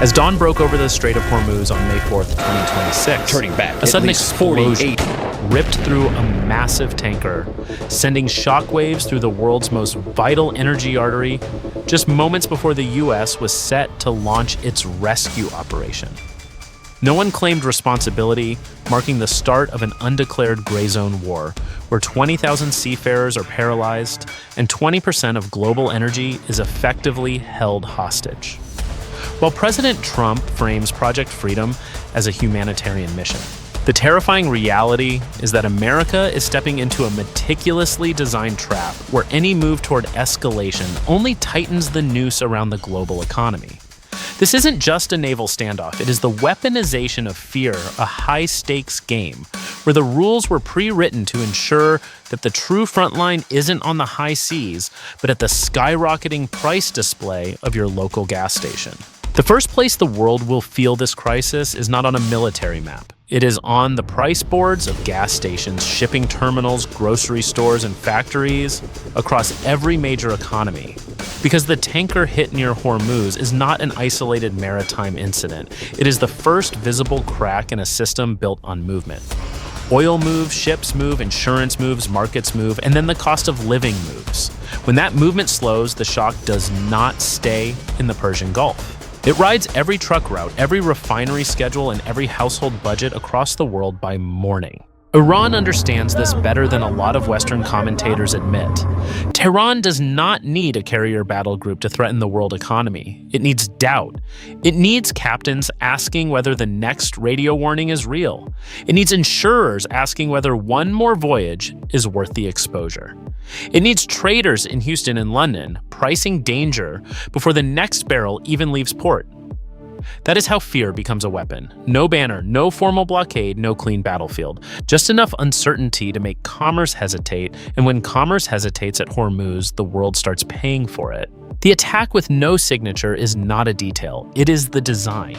As dawn broke over the Strait of Hormuz on May 4th, 2026, Turning back a sudden at least explosion 48 ripped through a massive tanker, sending shockwaves through the world's most vital energy artery just moments before the U.S. was set to launch its rescue operation. No one claimed responsibility, marking the start of an undeclared gray zone war, where 20,000 seafarers are paralyzed and 20% of global energy is effectively held hostage. While President Trump frames Project Freedom as a humanitarian mission, the terrifying reality is that America is stepping into a meticulously designed trap where any move toward escalation only tightens the noose around the global economy. This isn't just a naval standoff, it is the weaponization of fear, a high-stakes game, where the rules were pre-written to ensure that the true frontline isn't on the high seas, but at the skyrocketing price display of your local gas station. The first place the world will feel this crisis is not on a military map. It is on the price boards of gas stations, shipping terminals, grocery stores, and factories across every major economy. Because the tanker hit near Hormuz is not an isolated maritime incident. It is the first visible crack in a system built on movement. Oil moves, ships move, insurance moves, markets move, and then the cost of living moves. When that movement slows, the shock does not stay in the Persian Gulf. It rides every truck route, every refinery schedule, and every household budget across the world by morning. Iran understands this better than a lot of Western commentators admit. Tehran does not need a carrier battle group to threaten the world economy. It needs doubt. It needs captains asking whether the next radio warning is real. It needs insurers asking whether one more voyage is worth the exposure. It needs traders in Houston and London pricing danger before the next barrel even leaves port. That is how fear becomes a weapon. No banner, no formal blockade, no clean battlefield. Just enough uncertainty to make commerce hesitate, and when commerce hesitates at Hormuz, the world starts paying for it. The attack with no signature is not a detail, it is the design.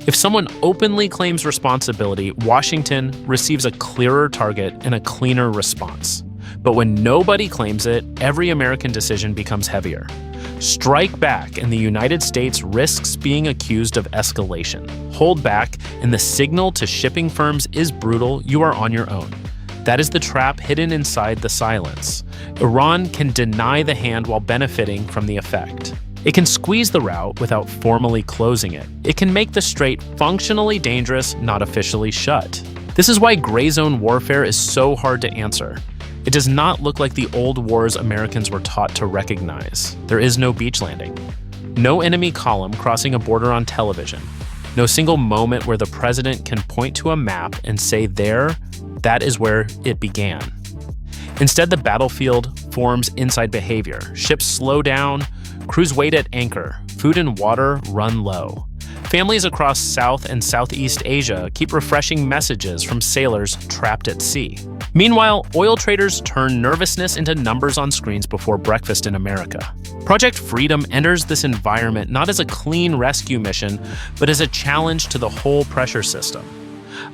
If someone openly claims responsibility, Washington receives a clearer target and a cleaner response. But when nobody claims it, every American decision becomes heavier. Strike back, and the United States risks being accused of escalation. Hold back, and the signal to shipping firms is brutal, you are on your own. That is the trap hidden inside the silence. Iran can deny the hand while benefiting from the effect. It can squeeze the route without formally closing it. It can make the strait functionally dangerous, not officially shut. This is why gray zone warfare is so hard to answer. It does not look like the old wars Americans were taught to recognize. There is no beach landing, no enemy column crossing a border on television, no single moment where the president can point to a map and say there, that is where it began. Instead, the battlefield forms inside behavior. Ships slow down, crews wait at anchor, food and water run low. Families across South and Southeast Asia keep refreshing messages from sailors trapped at sea. Meanwhile, oil traders turn nervousness into numbers on screens before breakfast in America. Project Freedom enters this environment not as a clean rescue mission, but as a challenge to the whole pressure system.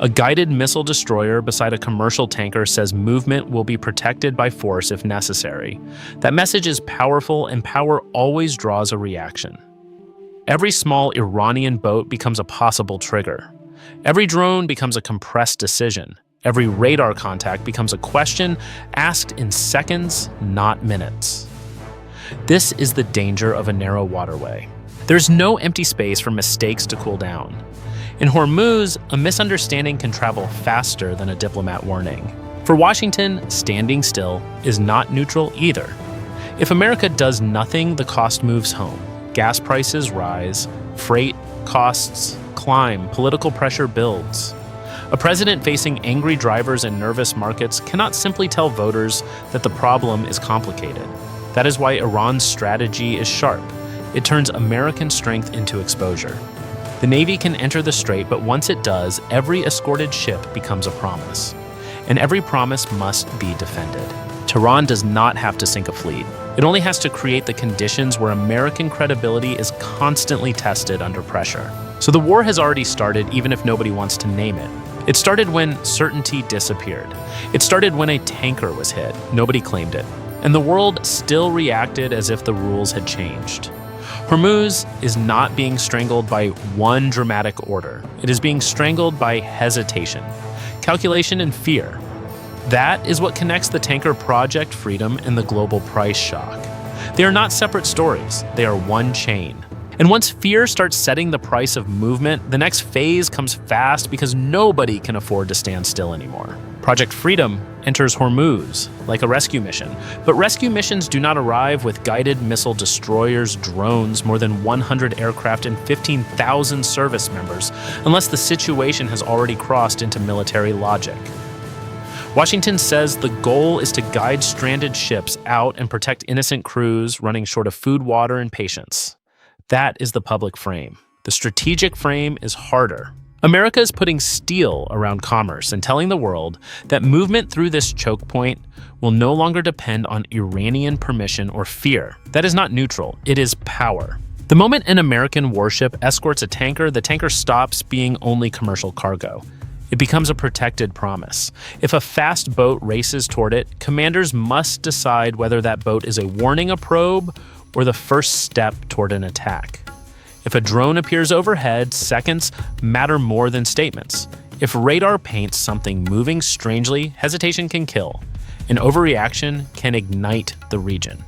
A guided missile destroyer beside a commercial tanker says movement will be protected by force if necessary. That message is powerful, and power always draws a reaction. Every small Iranian boat becomes a possible trigger. Every drone becomes a compressed decision. Every radar contact becomes a question asked in seconds, not minutes. This is the danger of a narrow waterway. There's no empty space for mistakes to cool down. In Hormuz, a misunderstanding can travel faster than a diplomat warning. For Washington, standing still is not neutral either. If America does nothing, the cost moves home. Gas prices rise, freight costs climb, political pressure builds. A president facing angry drivers and nervous markets cannot simply tell voters that the problem is complicated. That is why Iran's strategy is sharp. It turns American strength into exposure. The Navy can enter the strait, but once it does, every escorted ship becomes a promise. And every promise must be defended. Tehran does not have to sink a fleet. It only has to create the conditions where American credibility is constantly tested under pressure. So the war has already started, even if nobody wants to name it. It started when certainty disappeared. It started when a tanker was hit. Nobody claimed it. And the world still reacted as if the rules had changed. Hormuz is not being strangled by one dramatic order. It is being strangled by hesitation, calculation, and fear. That is what connects the tanker Project Freedom and the global price shock. They are not separate stories. They are one chain. And once fear starts setting the price of movement, the next phase comes fast because nobody can afford to stand still anymore. Project Freedom enters Hormuz like a rescue mission, but rescue missions do not arrive with guided missile destroyers, drones, more than 100 aircraft, and 15,000 service members unless the situation has already crossed into military logic. Washington says the goal is to guide stranded ships out and protect innocent crews running short of food, water, and patience. That is the public frame. The strategic frame is harder. America is putting steel around commerce and telling the world that movement through this choke point will no longer depend on Iranian permission or fear. That is not neutral, it is power. The moment an American warship escorts a tanker, the tanker stops being only commercial cargo. It becomes a protected promise. If a fast boat races toward it, commanders must decide whether that boat is a warning, a probe, or the first step toward an attack. If a drone appears overhead, seconds matter more than statements. If radar paints something moving strangely, hesitation can kill. An overreaction can ignite the region.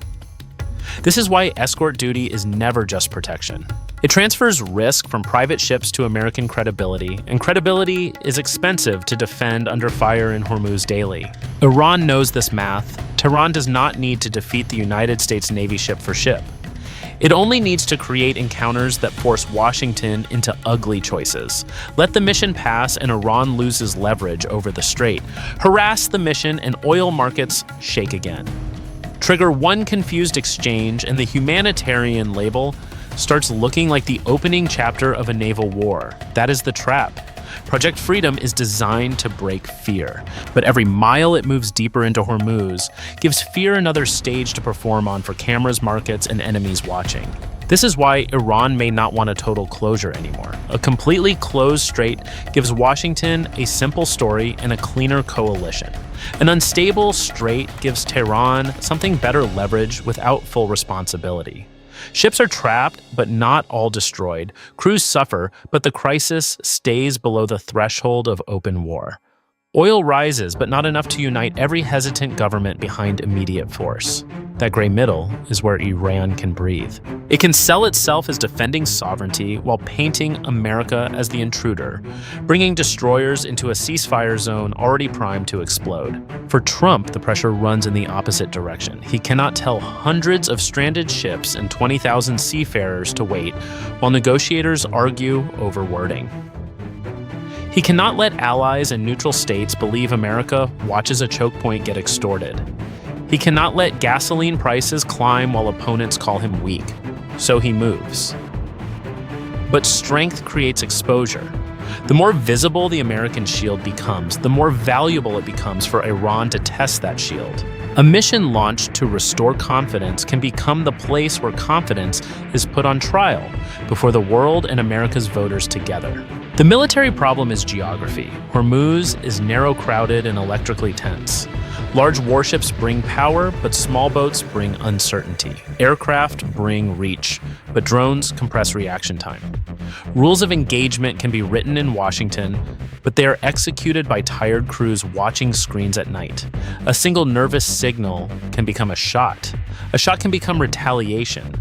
This is why escort duty is never just protection. It transfers risk from private ships to American credibility, and credibility is expensive to defend under fire in Hormuz daily. Iran knows this math. Tehran does not need to defeat the United States Navy ship for ship. It only needs to create encounters that force Washington into ugly choices. Let the mission pass and Iran loses leverage over the strait. Harass the mission and oil markets shake again. Trigger one confused exchange and the humanitarian label starts looking like the opening chapter of a naval war. That is the trap. Project Freedom is designed to break fear, but every mile it moves deeper into Hormuz gives fear another stage to perform on for cameras, markets, and enemies watching. This is why Iran may not want a total closure anymore. A completely closed strait gives Washington a simple story and a cleaner coalition. An unstable strait gives Tehran something better leverage without full responsibility. Ships are trapped, but not all destroyed. Crews suffer, but the crisis stays below the threshold of open war. Oil rises, but not enough to unite every hesitant government behind immediate force. That gray middle is where Iran can breathe. It can sell itself as defending sovereignty while painting America as the intruder, bringing destroyers into a ceasefire zone already primed to explode. For Trump, the pressure runs in the opposite direction. He cannot tell hundreds of stranded ships and 20,000 seafarers to wait while negotiators argue over wording. He cannot let allies and neutral states believe America watches a choke point get extorted. He cannot let gasoline prices climb while opponents call him weak. So he moves. But strength creates exposure. The more visible the American shield becomes, the more valuable it becomes for Iran to test that shield. A mission launched to restore confidence can become the place where confidence is put on trial before the world and America's voters together. The military problem is geography. Hormuz is narrow, crowded, and electrically tense. Large warships bring power, but small boats bring uncertainty. Aircraft bring reach, but drones compress reaction time. Rules of engagement can be written in Washington, but they are executed by tired crews watching screens at night. A single nervous signal can become a shot. A shot can become retaliation.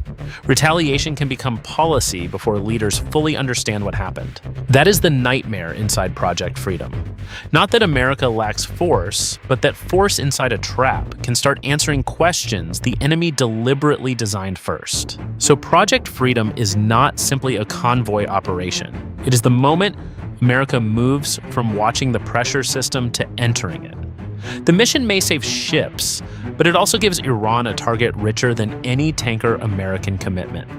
Retaliation can become policy before leaders fully understand what happened. That is the nightmare inside Project Freedom. Not that America lacks force, but that force inside a trap can start answering questions the enemy deliberately designed first. So Project Freedom is not simply a convoy operation. It is the moment America moves from watching the pressure system to entering it. The mission may save ships, but it also gives Iran a target richer than any tanker American commitment.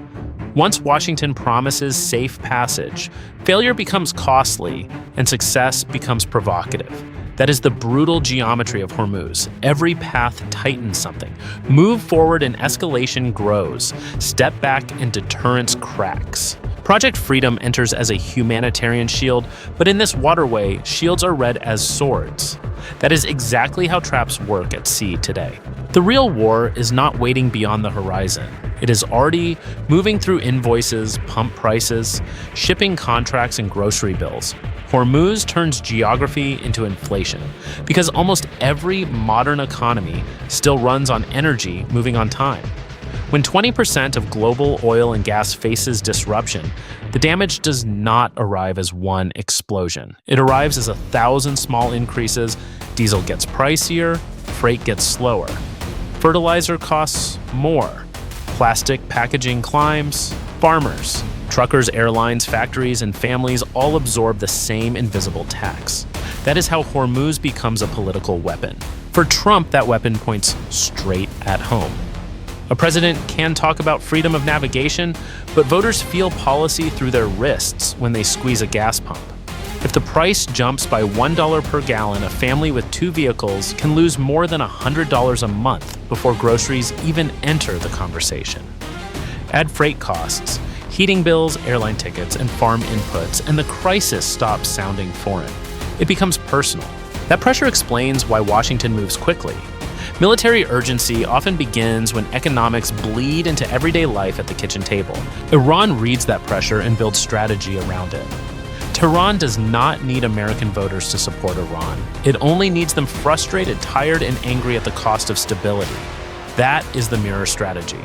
Once Washington promises safe passage, failure becomes costly and success becomes provocative. That is the brutal geometry of Hormuz. Every path tightens something. Move forward and escalation grows. Step back and deterrence cracks. Project Freedom enters as a humanitarian shield, but in this waterway, shields are read as swords. That is exactly how traps work at sea today. The real war is not waiting beyond the horizon. It is already moving through invoices, pump prices, shipping contracts, and grocery bills. Hormuz turns geography into inflation because almost every modern economy still runs on energy moving on time. When 20% of global oil and gas faces disruption, the damage does not arrive as one explosion. It arrives as 1,000 small increases. Diesel gets pricier, freight gets slower. Fertilizer costs more. Plastic packaging climbs. Farmers, truckers, airlines, factories, and families all absorb the same invisible tax. That is how Hormuz becomes a political weapon. For Trump, that weapon points straight at home. A president can talk about freedom of navigation, but voters feel policy through their wrists when they squeeze a gas pump. If the price jumps by $1 per gallon, a family with 2 vehicles can lose more than $100 a month before groceries even enter the conversation. Add freight costs, heating bills, airline tickets, and farm inputs, and the crisis stops sounding foreign. It becomes personal. That pressure explains why Washington moves quickly. Military urgency often begins when economics bleed into everyday life at the kitchen table. Iran reads that pressure and builds strategy around it. Tehran does not need American voters to support Iran. It only needs them frustrated, tired, and angry at the cost of stability. That is the mirror strategy.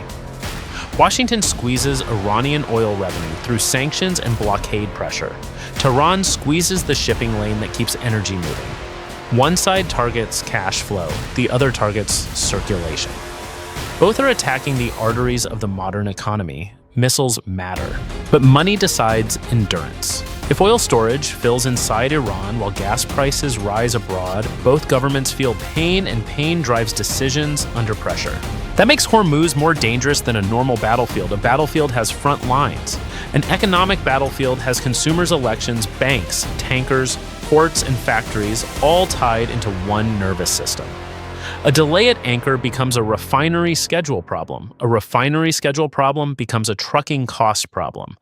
Washington squeezes Iranian oil revenue through sanctions and blockade pressure. Tehran squeezes the shipping lane that keeps energy moving. One side targets cash flow, the other targets circulation. Both are attacking the arteries of the modern economy. Missiles matter, but money decides endurance. If oil storage fills inside Iran while gas prices rise abroad, both governments feel pain, and pain drives decisions under pressure. That makes Hormuz more dangerous than a normal battlefield. A battlefield has front lines. An economic battlefield has consumers' elections, banks, tankers, ports, and factories all tied into one nervous system. A delay at anchor becomes a refinery schedule problem. A refinery schedule problem becomes a trucking cost problem.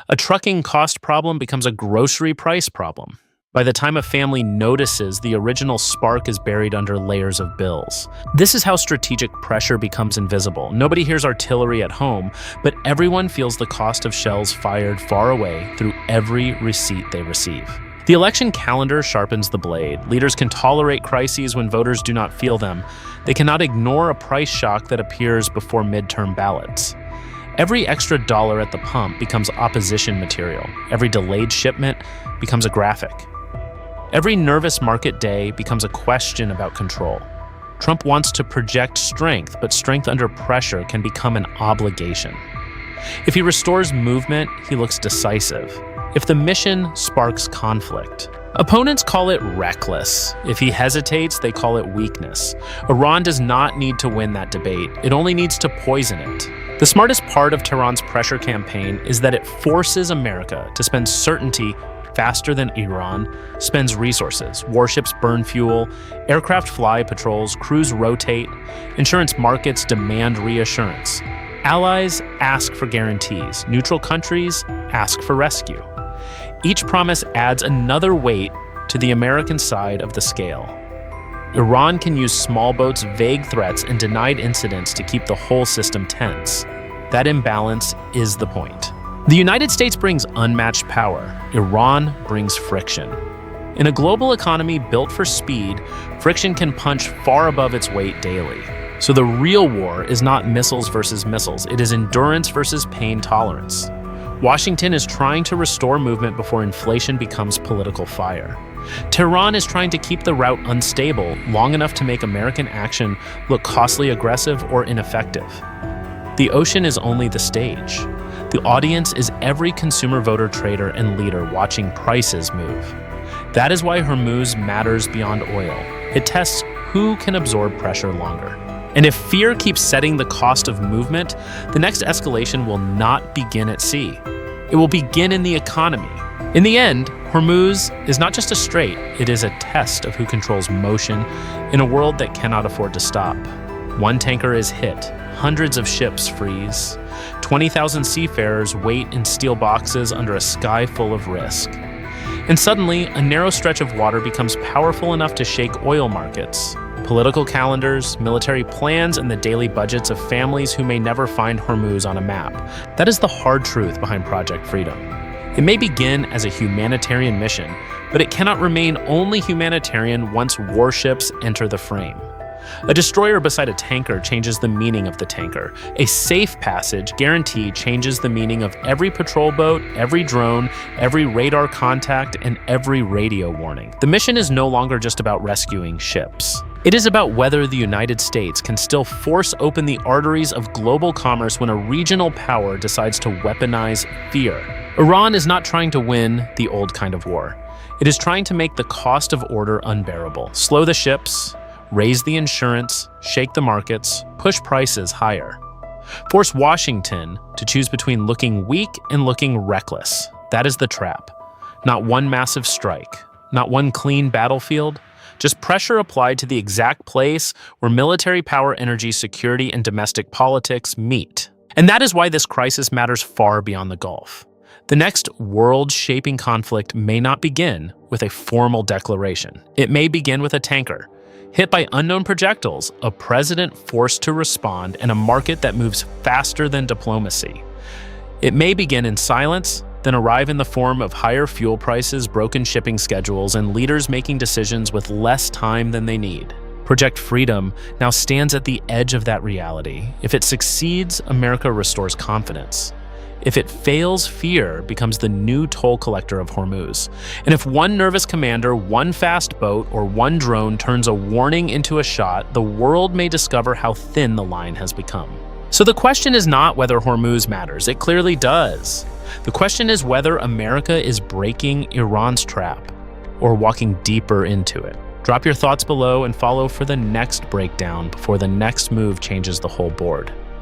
A trucking cost problem becomes a grocery price problem. By the time a family notices, the original spark is buried under layers of bills. This is how strategic pressure becomes invisible. Nobody hears artillery at home, but everyone feels the cost of shells fired far away through every receipt they receive. The election calendar sharpens the blade. Leaders can tolerate crises when voters do not feel them. They cannot ignore a price shock that appears before midterm ballots. Every extra dollar at the pump becomes opposition material. Every delayed shipment becomes a graphic. Every nervous market day becomes a question about control. Trump wants to project strength, but strength under pressure can become an obligation. If he restores movement, he looks decisive. If the mission sparks conflict, opponents call it reckless. If he hesitates, they call it weakness. Iran does not need to win that debate. It only needs to poison it. The smartest part of Tehran's pressure campaign is that it forces America to spend certainty faster than Iran spends resources. Warships burn fuel, aircraft fly patrols, crews rotate, insurance markets demand reassurance. Allies ask for guarantees. Neutral countries ask for rescue. Each promise adds another weight to the American side of the scale. Iran can use small boats, vague threats, and denied incidents to keep the whole system tense. That imbalance is the point. The United States brings unmatched power. Iran brings friction. In a global economy built for speed, friction can punch far above its weight daily. So the real war is not missiles versus missiles. It is endurance versus pain tolerance. Washington is trying to restore movement before inflation becomes political fire. Tehran is trying to keep the route unstable long enough to make American action look costly, aggressive, or ineffective. The ocean is only the stage. The audience is every consumer, voter, trader, and leader watching prices move. That is why Hormuz matters beyond oil. It tests who can absorb pressure longer. And if fear keeps setting the cost of movement, the next escalation will not begin at sea. It will begin in the economy. In the end, Hormuz is not just a strait, it is a test of who controls motion in a world that cannot afford to stop. One tanker is hit, hundreds of ships freeze, 20,000 seafarers wait in steel boxes under a sky full of risk. And suddenly, a narrow stretch of water becomes powerful enough to shake oil markets, Political calendars, military plans, and the daily budgets of families who may never find Hormuz on a map. That is the hard truth behind Project Freedom. It may begin as a humanitarian mission, but it cannot remain only humanitarian once warships enter the frame. A destroyer beside a tanker changes the meaning of the tanker. A safe passage guarantee changes the meaning of every patrol boat, every drone, every radar contact, and every radio warning. The mission is no longer just about rescuing ships. It is about whether the United States can still force open the arteries of global commerce when a regional power decides to weaponize fear. Iran is not trying to win the old kind of war. It is trying to make the cost of order unbearable, slow the ships, raise the insurance, shake the markets, push prices higher. Force Washington to choose between looking weak and looking reckless. That is the trap. Not one massive strike, not one clean battlefield, just pressure applied to the exact place where military power, energy, security, and domestic politics meet. And that is why this crisis matters far beyond the Gulf. The next world-shaping conflict may not begin with a formal declaration. It may begin with a tanker, hit by unknown projectiles, a president forced to respond, and a market that moves faster than diplomacy. It may begin in silence, then arrive in the form of higher fuel prices, broken shipping schedules, and leaders making decisions with less time than they need. Project Freedom now stands at the edge of that reality. If it succeeds, America restores confidence. If it fails, fear becomes the new toll collector of Hormuz. And if one nervous commander, one fast boat, or one drone turns a warning into a shot, the world may discover how thin the line has become. So the question is not whether Hormuz matters. It clearly does. The question is whether America is breaking Iran's trap or walking deeper into it. Drop your thoughts below and follow for the next breakdown before the next move changes the whole board.